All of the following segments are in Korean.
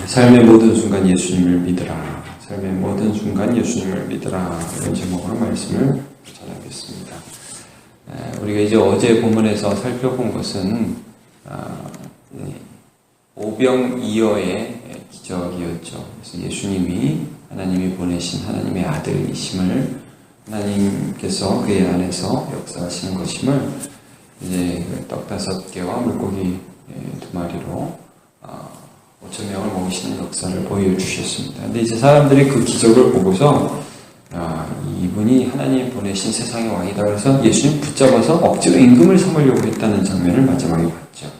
삶의 모든 순간 예수님을 믿으라. 삶의 모든 순간 예수님을 믿으라. 이런 제목으로 말씀을 전하겠습니다. 우리가 이제 어제 본문에서 살펴본 것은 오병이어의 기적이었죠. 그래서 예수님이 하나님이 보내신 하나님의 아들이심을 하나님께서 그의 안에서 역사하시는 것임을 이제 떡 5개와 물고기 2마리로 5,000명을 먹이시는 역사를 보여주셨습니다. 근데 이제 사람들이 그 기적을 보고서 이분이 하나님 보내신 세상의 왕이다. 그래서 예수님 붙잡아서 억지로 임금을 삼으려고 했다는 장면을 마지막에 봤죠.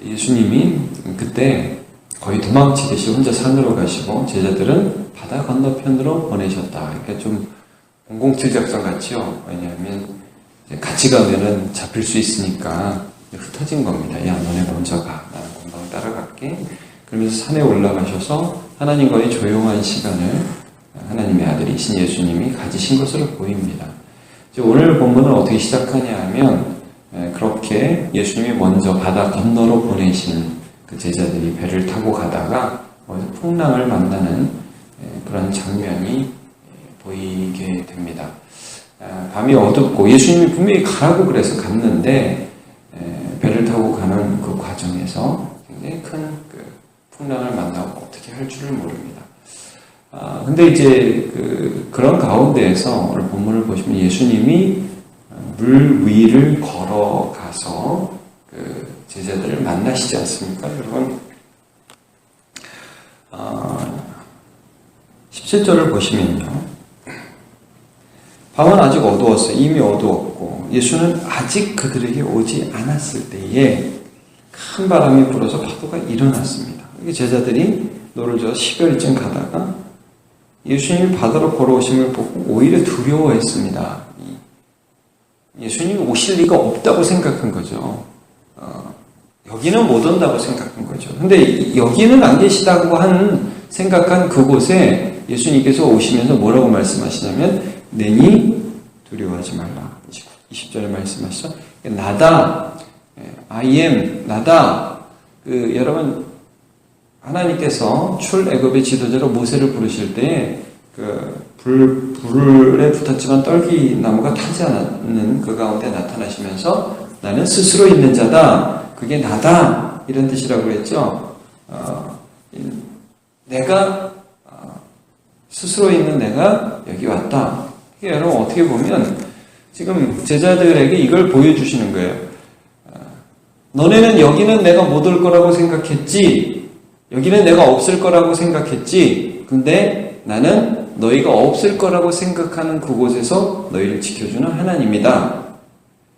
예수님이 그때 거의 도망치듯이 혼자 산으로 가시고 제자들은 바다 건너편으로 보내셨다. 그러니까 좀 007 작전 같죠. 왜냐하면 같이 가면은 잡힐 수 있으니까 흩어진 겁니다. 야, 너네 먼저 가. 나는 금방 따라갈게. 그러면서 산에 올라가셔서 하나님과의 조용한 시간을 하나님의 아들이신 예수님이 가지신 것으로 보입니다. 오늘 본문은 어떻게 시작하냐 하면 그렇게 예수님이 먼저 바다 건너로 보내신 그 제자들이 배를 타고 가다가 풍랑을 만나는 그런 장면이 보이게 됩니다. 밤이 어둡고 예수님이 분명히 가라고 그래서 갔는데 배를 타고 가는 그 과정에서 굉장히 큰 그 풍랑을 만나고 어떻게 할 줄을 모릅니다. 근데 이제 그런 가운데에서 오늘 본문을 보시면 예수님이 물 위를 걸어가서 그 제자들을 만나시지 않습니까? 여러분, 17절을 보시면요. 밤은 아직 어두웠어요. 이미 어두웠고 예수는 아직 그들에게 오지 않았을 때에 큰 바람이 불어서 파도가 일어났습니다. 제자들이 노를 저어 10여리쯤 가다가 예수님이 바다로 걸어오심을 보고 오히려 두려워했습니다. 예수님이 오실 리가 없다고 생각한 거죠. 여기는 못 온다고 생각한 거죠. 근데 여기는 안 계시다고 생각한 그곳에 예수님께서 오시면서 뭐라고 말씀하시냐면 내니 두려워하지 말라. 20절에 말씀하시죠. 나다. I am. 나다. 여러분 하나님께서 출애굽의 지도자로 모세를 부르실 때 불에 붙었지만 떨기나무가 타지 않는 그 가운데 나타나시면서 나는 스스로 있는 자다. 그게 나다. 이런 뜻이라고 했죠. 내가 스스로 있는 내가 여기 왔다. 여러분 어떻게 보면 지금 제자들에게 이걸 보여주시는 거예요. 너네는 여기는 내가 못 올 거라고 생각했지. 여기는 내가 없을 거라고 생각했지. 근데 나는 너희가 없을 거라고 생각하는 그곳에서 너희를 지켜주는 하나님이다.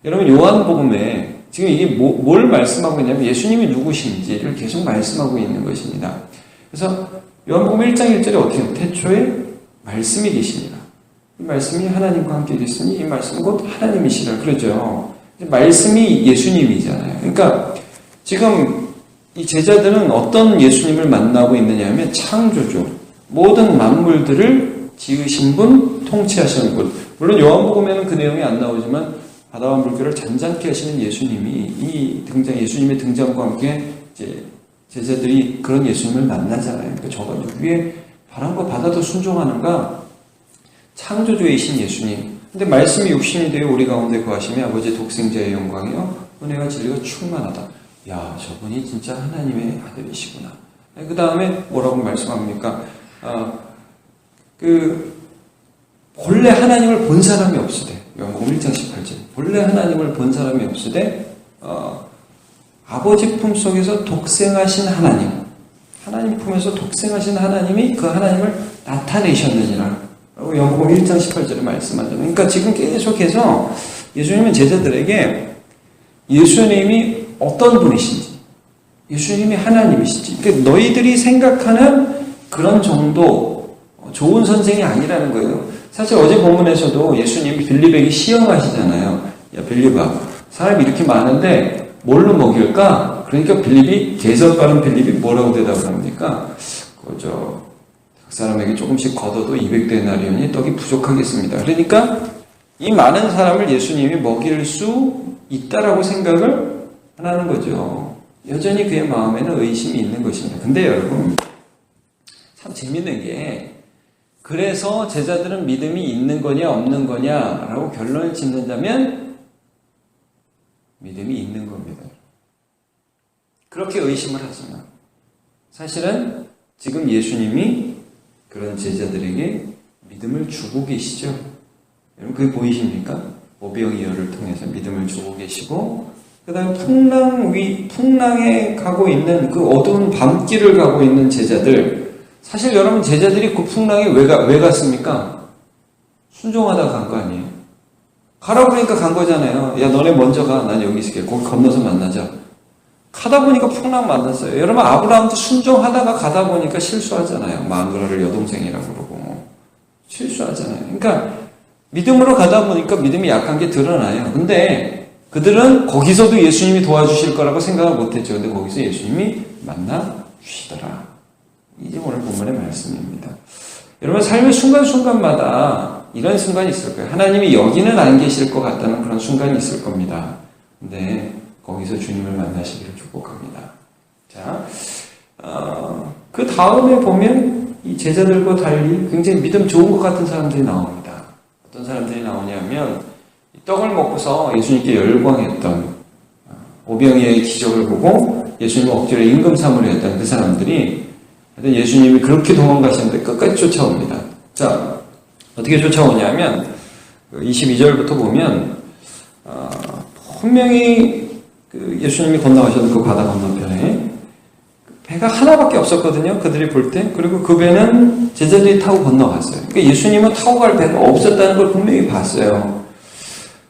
여러분 요한복음에 지금 이게 뭘 말씀하고 있냐면 예수님이 누구신지를 계속 말씀하고 있는 것입니다. 그래서 요한복음 1장 1절에 어떻게 해요? 태초에 말씀이 계시니라. 이 말씀이 하나님과 함께 계시니 이 말씀은 곧 하나님이시라 그러죠. 말씀이 예수님이잖아요. 그러니까 지금 이 제자들은 어떤 예수님을 만나고 있느냐 하면 창조주, 모든 만물들을 지으신 분, 통치하시는 분. 물론 요한복음에는 그 내용이 안 나오지만 바다와 물결을 잔잔케 하시는 예수님이 예수님의 등장과 함께 이제 제자들이 그런 예수님을 만나잖아요. 그러니까 저가 누구의 바람과 바다도 순종하는가? 창조주이신 예수님. 근데 말씀이 육신이 되어 우리 가운데 거하시며 아버지의 독생자의 영광이요 은혜와 진리가 충만하다. 야, 저분이 진짜 하나님의 아들이시구나. 그 다음에 뭐라고 말씀합니까? 본래 하나님을 본 사람이 없으되, 요한복음 1장 18절. 본래 하나님을 본 사람이 없으되, 아버지 품속에서 독생하신 하나님 품에서 독생하신 하나님이 그 하나님을 나타내셨느니라. 라고 요한복음 1장 18절에 말씀하잖아요. 그러니까 지금 계속해서 예수님은 제자들에게 예수님이 어떤 분이신지, 예수님이 하나님이신지, 그러니까 너희들이 생각하는 그런 정도 좋은 선생이 아니라는 거예요. 사실 어제 본문에서도 예수님이 빌립에게 시험하시잖아요. 야, 빌립아, 사람이 이렇게 많은데 뭘로 먹일까? 그러니까 개석 바른 빌립이 뭐라고 대답을 합니까? 각 사람에게 조금씩 걷어도 200데나리온이 떡이 부족하겠습니다. 그러니까 이 많은 사람을 예수님이 먹일 수 있다라고 생각을 하는 거죠. 여전히 그의 마음에는 의심이 있는 것입니다. 근데 여러분, 재밌는 게 그래서 제자들은 믿음이 있는 거냐 없는 거냐라고 결론을 짓는다면 믿음이 있는 겁니다. 그렇게 의심을 하지만 사실은 지금 예수님이 그런 제자들에게 믿음을 주고 계시죠. 여러분 그게 보이십니까? 오병이어를 통해서 믿음을 주고 계시고 그 다음 풍랑에 가고 있는 그 어두운 밤길을 가고 있는 제자들, 사실 여러분 제자들이 그 풍랑에 왜 갔습니까? 순종하다가 간 거 아니에요? 가라고 그러니까 간 거잖아요. 야 너네 먼저 가, 난 여기 있을게. 거기 건너서 만나자. 가다 보니까 풍랑 만났어요. 여러분 아브라함도 순종하다가 가다 보니까 실수하잖아요. 망그라를 여동생이라고 그러고 실수하잖아요. 그러니까 믿음으로 가다 보니까 믿음이 약한 게 드러나요. 근데 그들은 거기서도 예수님이 도와주실 거라고 생각을 못했죠. 근데 거기서 예수님이 만나 주시더라. 이게 오늘 본문의 말씀입니다. 여러분 삶의 순간순간마다 이런 순간이 있을 거예요. 하나님이 여기는 안 계실 것 같다는 그런 순간이 있을 겁니다. 근데 거기서 주님을 만나시기를 축복합니다. 자, 그 다음에 보면 이 제자들과 달리 굉장히 믿음 좋은 것 같은 사람들이 나옵니다. 어떤 사람들이 나오냐면 떡을 먹고서 예수님께 열광했던 오병이어의 기적을 보고 예수님을 억지로 임금 삼으려 했던 그 사람들이 예수님이 그렇게 도망가시는데 끝까지 쫓아옵니다. 자, 어떻게 쫓아오냐면 22절부터 보면 분명히 예수님이 건너가셨던 그 바다 건너편에 배가 하나밖에 없었거든요. 그들이 볼 때. 그리고 그 배는 제자들이 타고 건너갔어요. 그러니까 예수님은 타고 갈 배가 없었다는 걸 분명히 봤어요.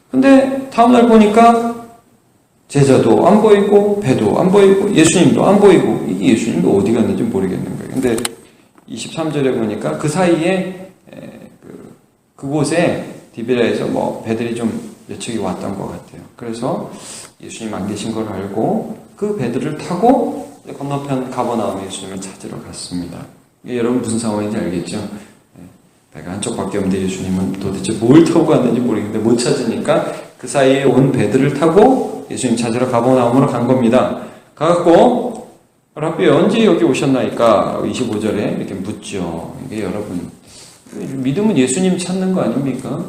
근데 다음날 보니까 제자도 안 보이고 배도 안 보이고 예수님도 안 보이고 이게 예수님도 어디 갔는지 모르겠는 거예요. 근데 23절에 보니까 그 사이에 그곳에 디베라에서 뭐 배들이 좀 몇 척이 왔던 것 같아요. 그래서 예수님 안 계신 걸 알고 그 배들을 타고 건너편 가버나움 예수님을 찾으러 갔습니다. 이게 여러분 무슨 상황인지 알겠죠? 배가 한쪽밖에 없는데 예수님은 도대체 뭘 타고 갔는지 모르겠는데 못 찾으니까 그 사이에 온 배들을 타고 예수님 찾으러 가버나움으로 간 겁니다. 가갖고 라비 언제 여기 오셨나이까? 25절에 이렇게 묻죠. 이게 여러분 믿음은 예수님 찾는 거 아닙니까?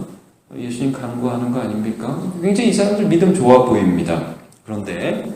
예수님 간구하는 거 아닙니까? 굉장히 이 사람들 믿음 좋아 보입니다. 그런데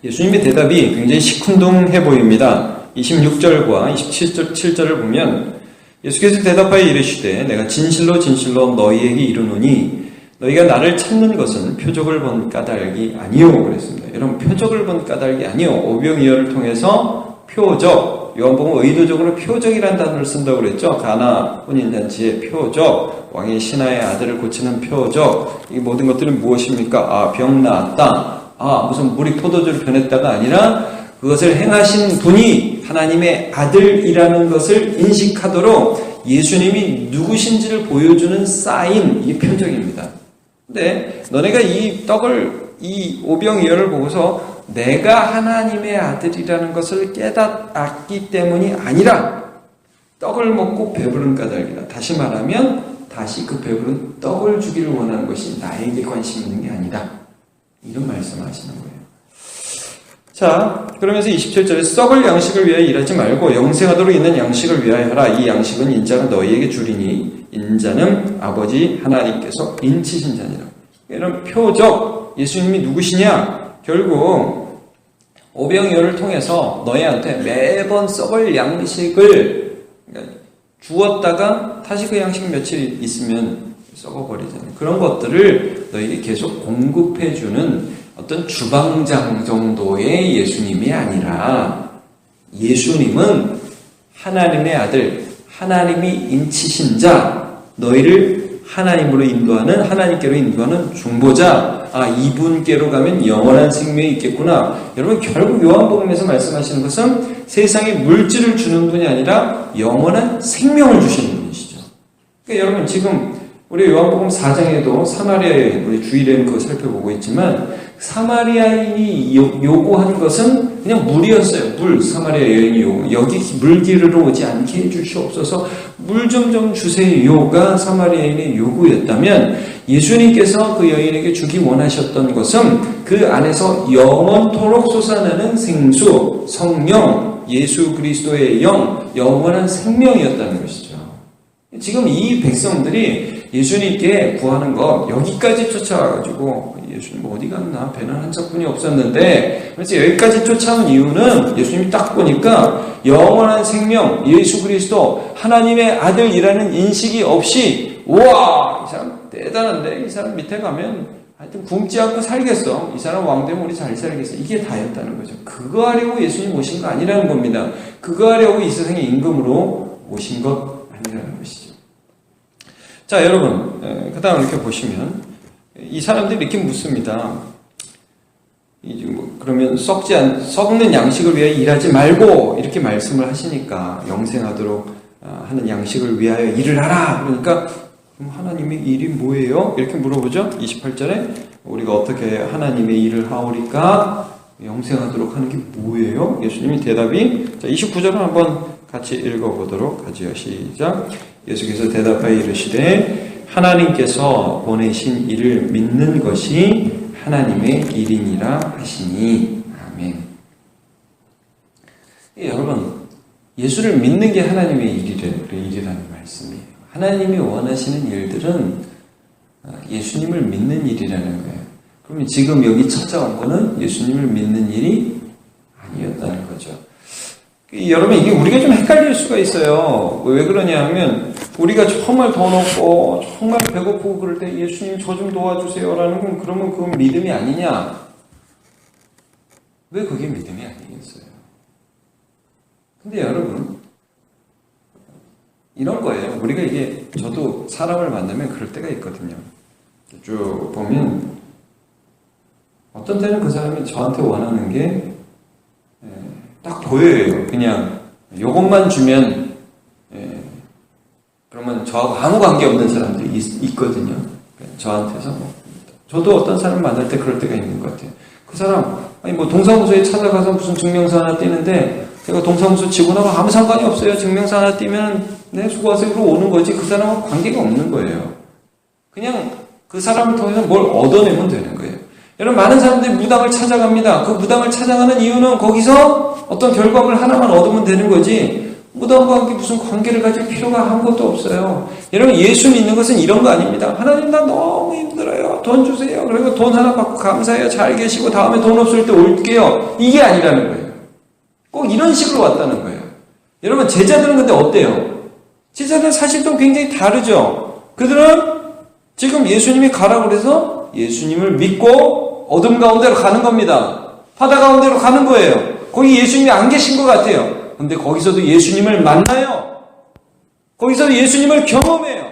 예수님의 대답이 굉장히 시큰둥해 보입니다. 26절과 27절을 보면 예수께서 대답하여 이르시되 내가 진실로 진실로 너희에게 이르노니 너희가 나를 찾는 것은 표적을 본 까닭이 아니요 그랬습니다. 여러분 표적을 본 까닭이 아니요. 오병이어를 통해서 표적, 요한복음 의도적으로 표적이라는 단어를 쓴다고 그랬죠. 가나 혼인잔치의 표적, 왕의 신하의 아들을 고치는 표적, 이 모든 것들은 무엇입니까? 병 나았다. 무슨 물이 포도주로 변했다가 아니라 그것을 행하신 분이 하나님의 아들이라는 것을 인식하도록 예수님이 누구신지를 보여주는 사인, 이 표적입니다. 근데 너네가 이 떡을, 이 오병이어를 보고서 내가 하나님의 아들이라는 것을 깨닫았기 때문이 아니라 떡을 먹고 배부른 까닭이다. 다시 말하면 다시 그 배부른 떡을 주기를 원하는 것이 나에게 관심 있는 게 아니다. 이런 말씀하시는 거예요. 자, 그러면서 27절에 썩을 양식을 위하여 일하지 말고 영생하도록 있는 양식을 위하여 하라. 이 양식은 인자는 너희에게 주리니 인자는 아버지 하나님께서 인치신 자니라. 이런 표적, 예수님이 누구시냐? 결국 오병이어를 통해서 너희한테 매번 썩을 양식을 주었다가 다시 그 양식 며칠 있으면 썩어버리잖아요. 그런 것들을 너희에게 계속 공급해주는 어떤 주방장 정도의 예수님이 아니라 예수님은 하나님의 아들, 하나님이 인치신 자, 너희를 하나님으로 인도하는, 하나님께로 인도하는 중보자, 이분께로 가면 영원한 생명이 있겠구나. 여러분 결국 요한복음에서 말씀하시는 것은 세상에 물질을 주는 분이 아니라 영원한 생명을 주시는 분이시죠. 그러니까 여러분 지금 우리 요한복음 4장에도 사마리아 여인, 우리 주일에는 그거 살펴보고 있지만 사마리아인이 요구한 것은 그냥 물이었어요. 물. 사마리아 여인이 여기 물기르러 오지 않게 해주시옵소서. 물 좀 주세요가 사마리아인의 요구였다면 예수님께서 그 여인에게 주기 원하셨던 것은 그 안에서 영원토록 솟아나는 생수, 성령, 예수 그리스도의 영원한 생명이었다는 것이죠. 지금 이 백성들이 예수님께 구하는 거 여기까지 쫓아와가지고 예수님 어디 갔나? 배는 한 척뿐이 없었는데, 그래서 여기까지 쫓아온 이유는 예수님이 딱 보니까 영원한 생명, 예수 그리스도 하나님의 아들이라는 인식이 없이, 우와, 이 사람 대단한데, 이 사람 밑에 가면 하여튼 굶지 않고 살겠어. 이 사람 왕 되면 우리 잘 살겠어. 이게 다였다는 거죠. 그거 하려고 예수님 오신 거 아니라는 겁니다. 그거 하려고 이 세상에 임금으로 오신 것 아니라는 것이죠. 자, 여러분, 그 다음 이렇게 보시면 이 사람들이 이렇게 묻습니다. 그러면 썩는 양식을 위하여 일하지 말고 이렇게 말씀을 하시니까 영생하도록 하는 양식을 위하여 일을 하라. 그러니까 그럼 하나님의 일이 뭐예요? 이렇게 물어보죠. 28절에 우리가 어떻게 하나님의 일을 하오리까? 영생하도록 하는 게 뭐예요? 예수님이 대답이, 자, 29절을 한번 같이 읽어보도록 하지요. 시작. 예수께서 대답하여 이르시되 하나님께서 보내신 이를 믿는 것이 하나님의 일이니라 하시니. 아멘. 여러분, 예수를 믿는 게 하나님의 일이라는 말씀이에요. 하나님이 원하시는 일들은 예수님을 믿는 일이라는 거예요. 그러면 지금 여기 찾아온 거는 예수님을 믿는 일이 아니었다는 거죠. 여러분, 이게 우리가 좀 헷갈릴 수가 있어요. 왜 그러냐 하면 우리가 정말 돈 없고 정말 배고프고 그럴 때 예수님 저 좀 도와주세요라는 건, 그러면 그건 믿음이 아니냐? 왜 그게 믿음이 아니겠어요? 근데 여러분, 이런 거예요. 우리가 이게, 저도 사람을 만나면 그럴 때가 있거든요. 쭉 보면 어떤 때는 그 사람이 저한테 원하는 게 딱 보여요. 그냥 요것만 주면, 그러면 저하고 아무 관계 없는 사람들이 있거든요. 저한테서. 저도 어떤 사람을 만날 때 그럴 때가 있는 것 같아요. 그 사람, 동사무소에 찾아가서 무슨 증명서 하나 띄는데, 제가 동사무소 직원하고 아무 상관이 없어요. 증명서 하나 띄면, 네, 수고하세요로 오는 거지. 그 사람하고 관계가 없는 거예요. 그냥 그 사람을 통해서 뭘 얻어내면 되는 거예요. 여러분, 많은 사람들이 무당을 찾아갑니다. 그 무당을 찾아가는 이유는 거기서 어떤 결과를 하나만 얻으면 되는 거지, 무당과 함께 무슨 관계를 가질 필요가 아무것도 없어요. 여러분, 예수 믿는 것은 이런 거 아닙니다. 하나님, 나 너무 힘들어요. 돈 주세요. 그리고 돈 하나 받고 감사해요. 잘 계시고 다음에 돈 없을 때 올게요. 이게 아니라는 거예요. 꼭 이런 식으로 왔다는 거예요. 여러분, 제자들은 근데 어때요? 제자들은 사실 또 굉장히 다르죠. 그들은 지금 예수님이 가라고 그래서 예수님을 믿고 어둠 가운데로 가는 겁니다. 바다 가운데로 가는 거예요. 거기 예수님이 안 계신 것 같아요. 근데 거기서도 예수님을 만나요. 거기서도 예수님을 경험해요.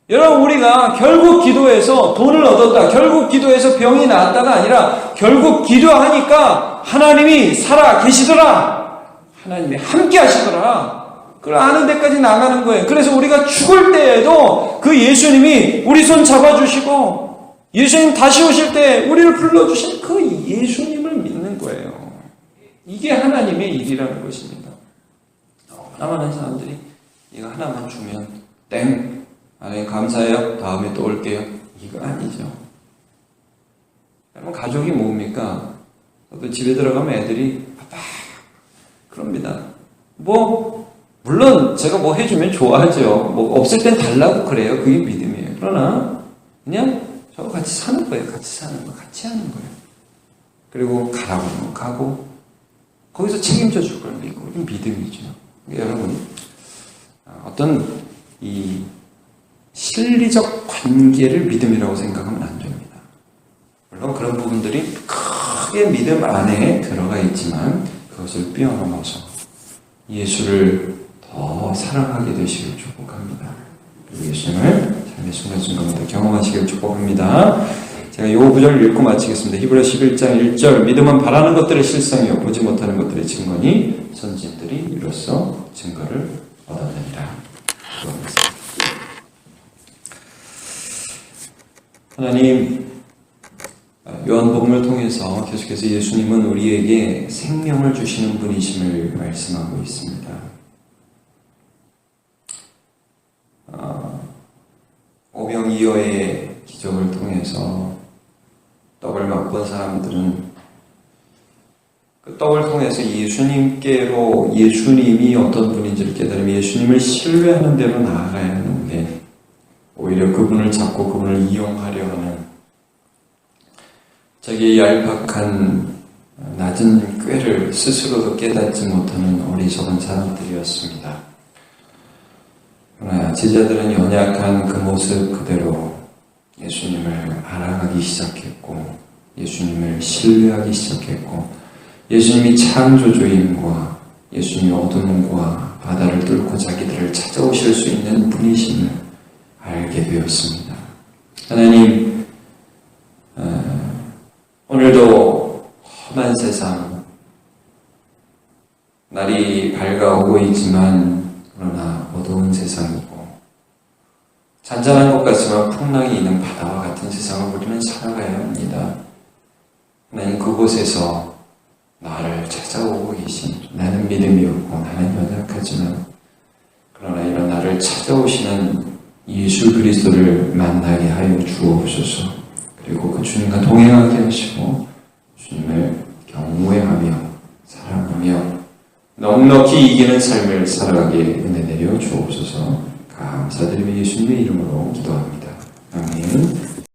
여러분, 우리가 결국 기도해서 돈을 얻었다, 결국 기도해서 병이 나았다가 아니라 결국 기도하니까 하나님이 살아 계시더라, 하나님이 함께 하시더라, 그걸 아는 데까지 나가는 거예요. 그래서 우리가 죽을 때에도 그 예수님이 우리 손 잡아주시고, 예수님 다시 오실 때 우리를 불러주신 그 예수님을 믿는 거예요. 이게 하나님의 일이라는 것입니다. 너무나 많은 사람들이 이거 하나만 주면 땡, 아니 감사해요, 다음에 또 올게요, 이거 아니죠. 여러분, 가족이 뭡니까? 또 집에 들어가면 애들이 아빠 그럽니다. 물론 제가 뭐 해주면 좋아하죠. 없을 땐 달라고 그래요. 그게 믿음이에요. 그러나 그냥 저하고 같이 사는 거예요. 같이 사는 거, 같이 하는 거예요. 그리고 가라고 하면 가고, 거기서 책임져 줄 걸 믿고, 이게 믿음이죠. 여러분, 어떤 이 실리적 관계를 믿음이라고 생각하면 안 됩니다. 물론 그런 부분들이 크게 믿음 안에 들어가 있지만 그것을 뛰어넘어서 예수를 더 사랑하게 되시길 축복합니다. 그리고 예수님을 삶의 순간순간마다 경험하시길 축복합니다. 제가 이 구절을 읽고 마치겠습니다. 히브리서 11장 1절, 믿음은 바라는 것들의 실상이요 보지 못하는 것들의 증거니 선진들이 이로써 증거를 얻었느니라. 하나님, 요한복음을 통해서 계속해서 예수님은 우리에게 생명을 주시는 분이심을 말씀하고 있습니다. 오병이어의 기적을 통해서 떡을 맛본 사람들은 그 떡을 통해서 예수님께로 예수님이 어떤 분인지를 깨달으며 예수님을 신뢰하는 대로 나아가야 하는데 오히려 그분을 잡고 그분을 이용하려 하는 자기의 얄팍한 낮은 꾀를 스스로도 깨닫지 못하는 어리석은 사람들이었습니다. 그러나 제자들은 연약한 그 모습 그대로 예수님을 알아가기 시작했고 예수님을 신뢰하기 시작했고 예수님이 창조주임과 예수님이 어둠과 바다를 뚫고 자기들을 찾아오실 수 있는 분이심을 알게 되었습니다. 하나님, 오늘도 험한 세상, 날이 밝아오고 있지만 그러나 어두운 세상이고 잔잔한 것 같지만 풍랑이 있는 바다와 같은 세상을 우리는 살아가야 합니다. 하나님, 그곳에서 나를 찾아오고 계신, 나는 믿음이 없고 나는 연약하지만 그러나 이런 나를 찾아오시는 예수 그리스도를 만나게 하여 주옵소서. 그리고 그 주님과 동행하게 하시고 주님을 경외하며 사랑하며 넉넉히 이기는 삶을 살아가게 은혜 내려 주옵소서. 감사드리며 예수님의 이름으로 기도합니다. 아멘.